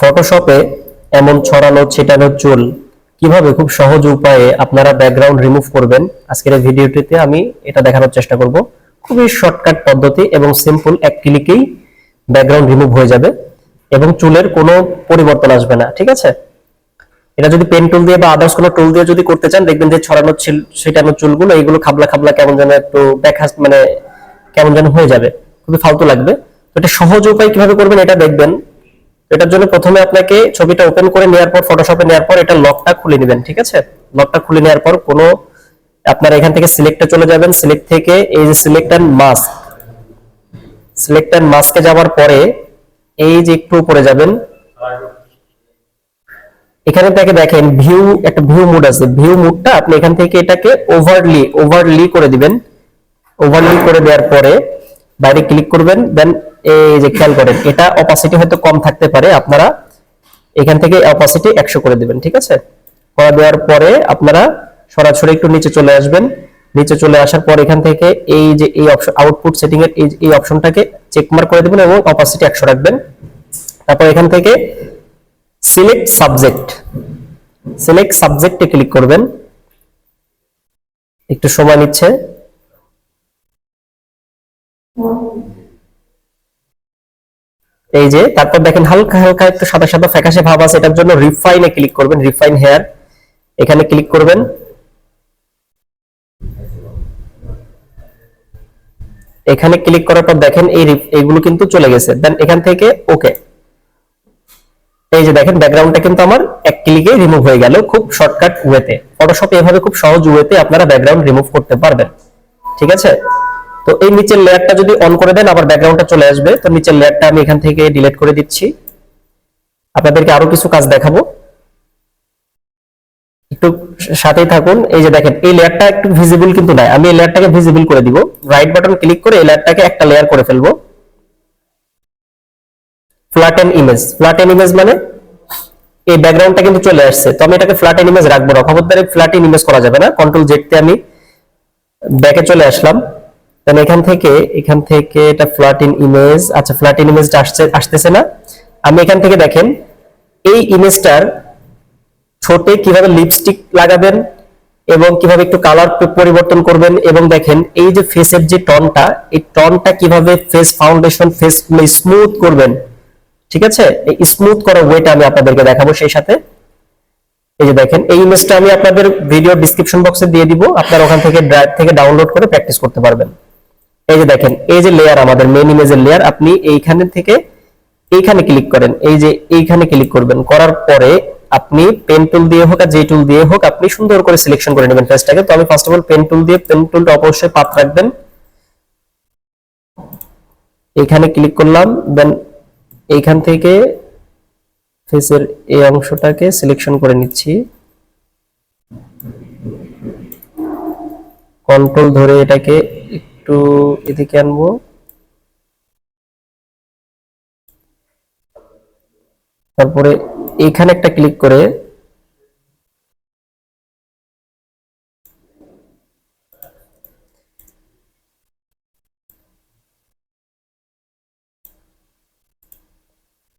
ফটোশপে এমন ছড়ানো ছিটানো চুল কিভাবে খুব সহজ উপায়ে আপনারা ব্যাকগ্রাউন্ড রিমুভ করবেন আজকের এই ভিডিওটিতে আমি এটা দেখানোর চেষ্টা করব। খুবই শর্টকাট পদ্ধতি এবং সিম্পল, এক ক্লিকেই ব্যাকগ্রাউন্ড রিমুভ হয়ে যাবে এবং চুলের কোনো পরিবর্তন আসবে না। ঠিক আছে, এটা যদি পেন টুল দিয়ে বা আদার্স কোনো টুল দিয়ে যদি করতে চান, দেখবেন যে ছড়ানো ছিটানো চুলগুলো এইগুলো খাবলা খাবলা কেমন যেন একটু মানে কেমন যেন হয়ে যাবে, খুবই ফালতু লাগবে। তো এটা সহজ উপায় কিভাবে করবেন এটা দেখবেন। এটার জন্য প্রথমে আপনাকে ছবিটা ওপেন করে নেওয়ার পর, ফটোশপে নেওয়ার পর এটা লকটা খুলে নেবেন। ঠিক আছে, লকটা খুলে নেওয়ার পর কোনো আপনারা এখান থেকে সিলেক্টে চলে যাবেন। সিলেক্ট থেকে এই যে select and mask, select and মাস্কে যাওয়ার পরে এই যে একটু উপরে যাবেন, এখানে থেকে দেখেন ভিউ, একটা ভিউ মোড আছে। ভিউ মোডটা আপনি এখান থেকে এটাকে ওভারলি করে দিবেন। ওভারলি করে দেওয়ার পরে বাইরে ক্লিক করবেন। দেন এই যে খেয়াল করেন, এটা অপাসিটি হয়তো কম থাকতে পারে, আপনারা এখান থেকে অপাসিটি 100 করে দিবেন। ঠিক আছে, করে দেওয়ার পরে আপনারা সরাসরি একটু নিচে চলে আসবেন। নিচে চলে আসার পর এখান থেকে এই যে এই অপশন আউটপুট সেটিং এর এই অপশনটাকে চেক মার্ক করে দিবেন এবং অপাসিটি 100 রাখবেন। তারপর এখান থেকে সিলেক্ট সাবজেক্টে ক্লিক করবেন। একটু সময় নিচ্ছে। এই যে তারপর দেখেন হালকা হালকা একটু সাদা সাদা ফ্যাকাশে ভাব আছে, এটার জন্য রিফাইনে ক্লিক করবেন। রিফাইন হেয়ার এখানে ক্লিক করবেন। এখানে ক্লিক করার পর দেখেন এইগুলো কিন্তু চলে গেছে। দেন এখান থেকে ওকে, এই যে দেখেন ব্যাকগ্রাউন্ডটা কিন্তু আমার এক ক্লিকে রিমুভ হয়ে গেল খুব শর্টকাট ওয়েতে। ফটোশপে এভাবে খুব সহজ ওয়েতে আপনারা ব্যাকগ্রাউন্ড রিমুভ করতে পারবেন। ঠিক আছে, তো এই নিচের লেয়ারটা যদি অন করে দেন আবার ব্যাকগ্রাউন্ডটা চলে আসবে। তো নিচের লেয়ারটা আমি এখান থেকে ডিলিট করে দিচ্ছি। আপনাদেরকে আরো কিছু কাজ দেখাবো, একটু সাথেই থাকুন। এই যে দেখেন এই লেয়ারটা একটু ভিজিবল কিন্তু নাই, আমি এই লেয়ারটাকে ভিজিবল করে দিব। রাইট বাটন ক্লিক করে এই লেয়ারটাকে একটা লেয়ার করে ফেলবো। ফ্ল্যাটেন ইমেজ মানে এই ব্যাকগ্রাউন্ডটা কিন্তু চলে আসছে, তো আমি এটাকে ফ্ল্যাটেন ইমেজ রাখবো না। খবরদার ফ্ল্যাটেন ইমেজ করা যাবে না। কন্ট্রোল জেড তে আমি ব্যাকে চলে আসলাম। দেন এখান থেকে এটা ফ্ল্যাটেন ইমেজ, আচ্ছা ফ্ল্যাটেন ইমেজটা আসতেছে না। আমি এখান থেকে দেখেন এই ইমেজটার ছোটে কিভাবে লিপস্টিক লাগাবেন এবং কিভাবে একটু কালার পরিবর্তন করবেন, এবং দেখেন এই যে ফেসের যে টনটা, এই টনটা কিভাবে ফেস ফাউন্ডেশন ফেস স্মুথ করবেন। ঠিক আছে, এই স্মুথ করা ওয়েটা আমি আপনাদেরকে দেখাবো। সেই সাথে এই যে দেখেন এই ইমেজটা আমি আপনাদের ভিডিও ডেসক্রিপশন বক্সে দিয়ে দিব, আপনারা ওখান থেকে ড্রাইভ থেকে ডাউনলোড করে প্র্যাকটিস করতে পারবেন। এই যে দেখেন এই যে লেয়ার, আমাদের মেইন ইমেজের লেয়ার, আপনি এইখানে থেকে এইখানে ক্লিক করেন। এই যে এইখানে ক্লিক করবেন, করার পরে আপনি পেন টুল দিয়ে হোক আর যে টুল দিয়ে হোক আপনি সুন্দর করে সিলেকশন করে নেবেন ফেসটাকে। তো আমি first of all pen tool দিয়ে, পেন টুলটা অবশ্যই পাত রাখবেন। এইখানে ক্লিক করলাম। দেন এইখান থেকে ফেসের এই অংশটাকে সিলেকশন করে নিচ্ছি। কন্ট্রোল ধরে এটাকে একটু এদিকে আনবো। তারপরে এইখানে একটা ক্লিক করে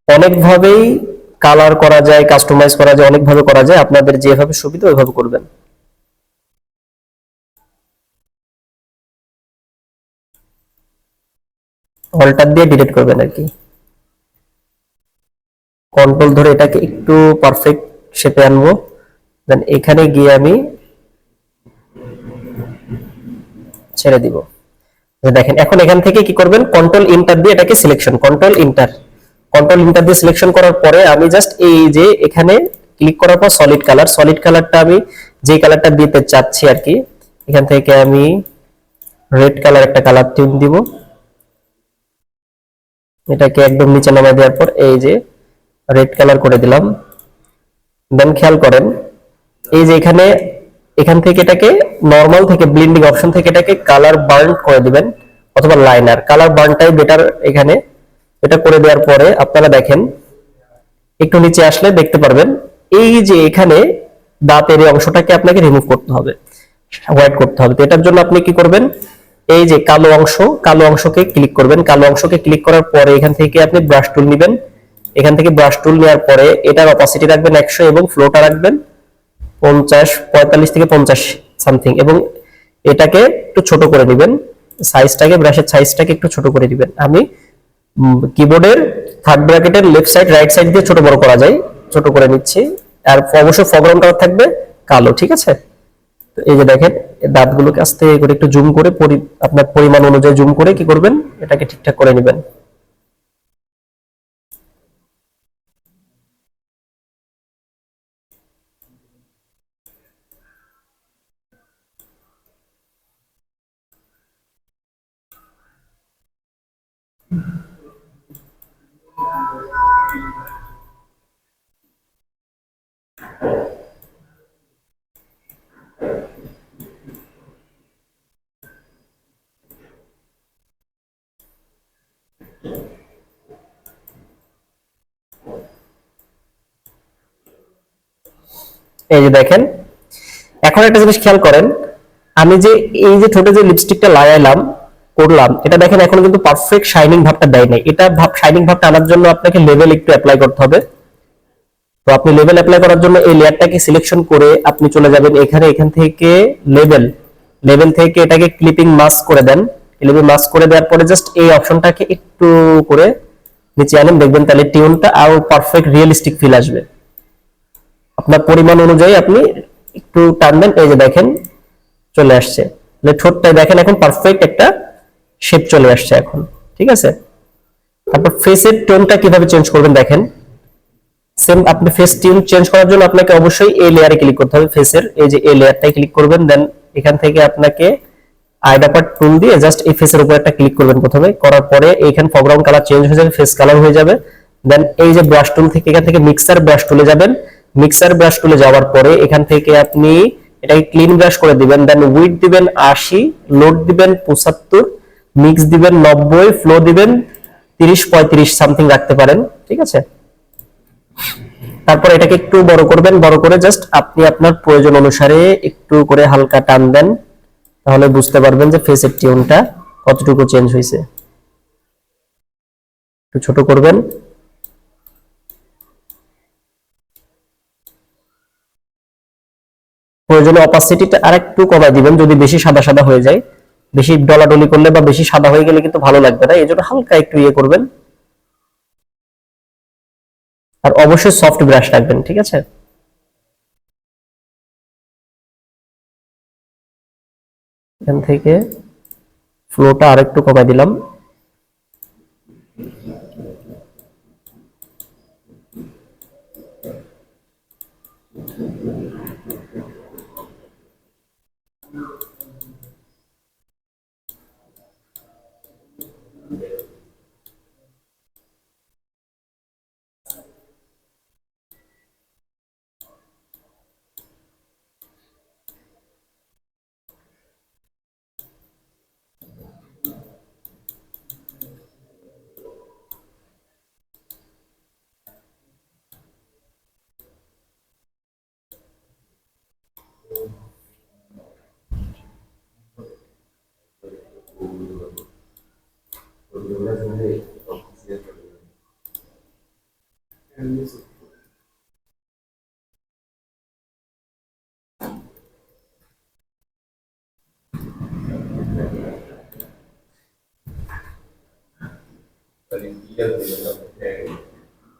অনেকভাবেই কালার করা যায়, কাস্টমাইজ করা যায়, অনেকভাবে করা যায়। আপনাদের যেভাবে সুবিধা ওইভাবে করবেন। অল্টার দিয়ে ডিলিট করবেন আর কি। কন্ট্রোল ধরে এটাকে একটু পারফেক্ট শেপে আনবো। দেন এখানে গিয়ে আমি ছেড়ে দিব। দেখেন এখন এখান থেকে কি করবেন, কন্ট্রোল ইন্টার দিয়ে এটাকে সিলেকশন, কন্ট্রোল ইন্টার দিয়ে সিলেকশন করার পরে আমি জাস্ট এই যে এখানে ক্লিক করার পর সলিড কালারটা আমি যে কালারটা দিতে চাচ্ছি আর কি, এখান থেকে আমি রেড কালার একটা কালার টিউন দিব। এটাকে একদম নিচে নামিয়ে দেওয়ার পর এই যে রেড কালার করে দিলাম। দেন খেয়াল করেন এই যে এখান থেকে এটাকে নরমাল থেকে ব্লেন্ডিং অপশন থেকে এটাকে কালার বার্ন করে দিবেন, অথবা লাইনার কালার বার্নটাই বেটার এখানে। এটা করে দেওয়ার পরে আপনারা দেখেন একটু নিচে আসলে দেখতে পারবেন এই যে এখানে দাঁতের এই অংশটাকে আপনাকে রিমুভ করতে হবে, হোয়াইট করতে হবে। তো এটার জন্য আপনি কি করবেন, এই যে কালো অংশকে ক্লিক করবেন। কালো অংশকে ক্লিক করার পরে এখান থেকে আপনি ব্রাশ টুল নেবেন। এখান থেকে ব্রাশ টুল নেওয়ার পরে এটার অপাসিটি রাখবেন 100 এবং ফ্লোটা রাখবেন 50, 45 থেকে 50 সামথিং, এবং এটাকে একটু ছোট করে দিবেন, সাইজটাকে, ব্রাশের সাইজটাকে একটু ছোট করে দিবেন। আমি কিবোর্ডের থার্ড ব্র্যাকেটের লেফট সাইড রাইট সাইড দিয়ে ছোট বড় করা যায়, ছোট করে নিচ্ছি। আর অবশ্যই ফরগ্রাউন্ড কালার থাকবে কালো, ঠিক আছে। তো এই যে দেখেন দাঁতগুলোকে আস্তে করে একটু জুম করে আপনার পরিমাণ অনুযায়ী জুম করে কি করবেন, এটাকে ঠিকঠাক করে নেবেন। এই যে দেখেন, এখন একটা জিনিস খেয়াল করেন, আমি যে এই যে ঠোঁটে যে লিপস্টিকটা লাগাইলাম করলাম, এটা দেখেন এখন কিন্তু পারফেক্ট শাইনিং ভাবটা দেয় নাই। এটা শাইনিং ভাবটা আনার জন্য আপনাকে লেভেল একটু অ্যাপ্লাই করতে হবে। তো আপনি লেভেল অ্যাপ্লাই করার জন্য এই লেয়ারটাকে সিলেকশন করে আপনি চলে যাবেন এখানে, এখান থেকে লেভেল, লেভেল থেকে এটাকে ক্লিপিং মাস্ক করে দেন। ক্লিপিং মাস্ক করে দেওয়ার পরে জাস্ট এই অপশনটাকে একটু করে নিচে আনেন, দেখবেন তাহলে টিউনটা আরো পারফেক্ট রিয়েলিস্টিক ফিল আসবে। আপনার পরিমাণ অনুযায়ী আপনি একটু টানবেন, এই যে দেখেন চলে আসছে। ঠোঁটটায় দেখেন এখন পারফেক্ট একটা শেপ চলে আসছে এখন, ঠিক আছে। তারপর ফেসের টোনটা কিভাবে চেঞ্জ করবেন দেখেন, সেম আপনি ফেস টিউন চেঞ্জ করার জন্য আপনাকে অবশ্যই এই লেয়ারে ক্লিক করতে হবে, ফেসের এই যে এই লেয়ারটাই ক্লিক করবেন। দেন এখান থেকে আপনাকে আইডাপার টুল দিয়ে জাস্ট এই ফেসের উপর একটা ক্লিক করবেন প্রথমে, করার পরে এইখানে ফরগ্রাউন্ড কালার চেঞ্জ হয়ে যাবে, ফেস কালার হয়ে যাবে। দেন এই যে ব্রাশ টুল থেকে এখান থেকে মিক্সার ব্রাশ টুলে যাবেন, মিক্সার ব্রাশ টুলে যাওয়ার পরে এখান থেকে আপনি এটাকে ক্লিন ব্রাশ করে দিবেন। দেন উইড দিবেন 80, লোড দিবেন 75, মিক্স দিবেন 90, ফ্লো দিবেন 30-35 সামথিং রাখতে পারেন, ঠিক আছে। তারপর এটাকে একটু বড় করবেন, বড় করে জাস্ট আপনি আপনার প্রয়োজন অনুসারে একটু করে হালকা টান দেন, তাহলে বুঝতে পারবেন যে ফেসের টিউনটা কতটুকু চেঞ্জ হয়েছে। একটু ছোট করবেন। প্রয়োজনে অপাসিটিটা আরেকটু কমাই দিবেন যদি বেশি সাদা সাদা হয়ে যায়। বেশি ডলাডলি করলে বা বেশি সাদা হয়ে গেলে কিন্তু ভালো লাগবে না, এই জন্য হালকা একটু ইয়ে করবেন। আর অবশ্যই সফট ব্রাশ রাখবেন, ঠিক আছে। এখান থেকে ফ্লোটা আরেকটু কমাই দিলাম।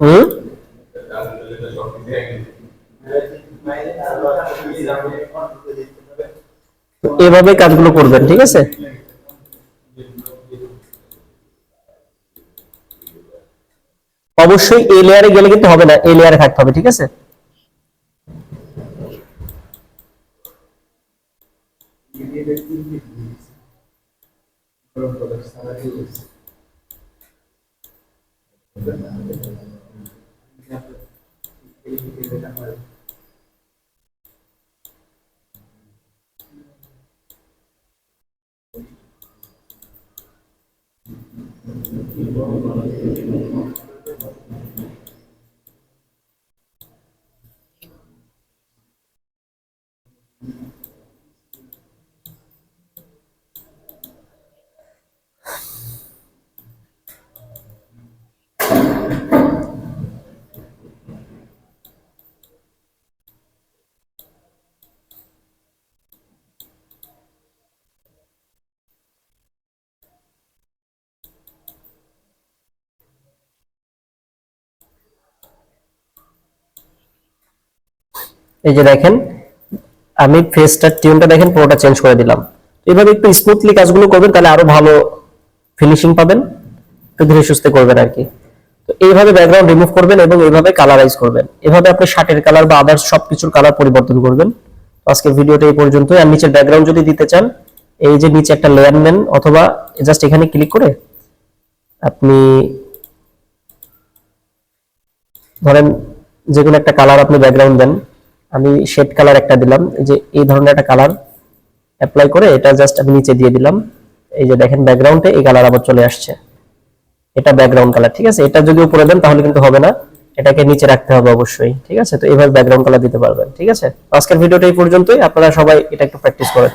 হুম, এভাবে কাজগুলো করবেন, ঠিক আছে। অবশ্যই এই লেয়ারে গেলে কিন্তু হবে না, এই লেয়ারে থাকতে হবে, ঠিক আছে। এই যে দেখেন আমি ফেসটার টিউনটা দেখেন পুরোটা চেঞ্জ করে দিলাম। এইভাবে একটু স্মুথলি কাজগুলো করবেন, তাহলে আরো ভালো ফিনিশিং পাবেন, একটু ধীরে সুস্থে করবেন আর কি। তো এইভাবে ব্যাকগ্রাউন্ড রিমুভ করবেন এবং এইভাবে কালারাইজ করবেন। এভাবে আপনি শার্টের কালার বা আদার্স সবকিছুর কালার পরিবর্তন করবেন। তো আজকের ভিডিওটা এই পর্যন্তই। আর নিচের ব্যাকগ্রাউন্ড যদি দিতে চান, এই যে নিচে একটা লেয়ার নেন, অথবা জাস্ট এখানে ক্লিক করে আপনি ধরেন যে কোনো একটা কালার আপনি ব্যাকগ্রাউন্ড দেন। আমি শেড কালার একটা দিলাম, এই যে এই ধরনের একটা কালার অ্যাপ্লাই করে এটা জাস্ট আমি নিচে দিয়ে দিলাম। এই যে দেখেন ব্যাকগ্রাউন্ডে এই কালার আবার চলে আসছে, এটা ব্যাকগ্রাউন্ড কালার। ঠিক আছে, এটা যদি উপরে দেন তাহলে কিন্তু হবে না, এটাকে নিচে রাখতে হবে অবশ্যই। ঠিক আছে, তো এইভাবে ব্যাকগ্রাউন্ড কালার দিতে পারবেন। ঠিক আছে, আজকের ভিডিওটা এই পর্যন্তই। আপনারা সবাই এটা একটু প্র্যাকটিস করেন।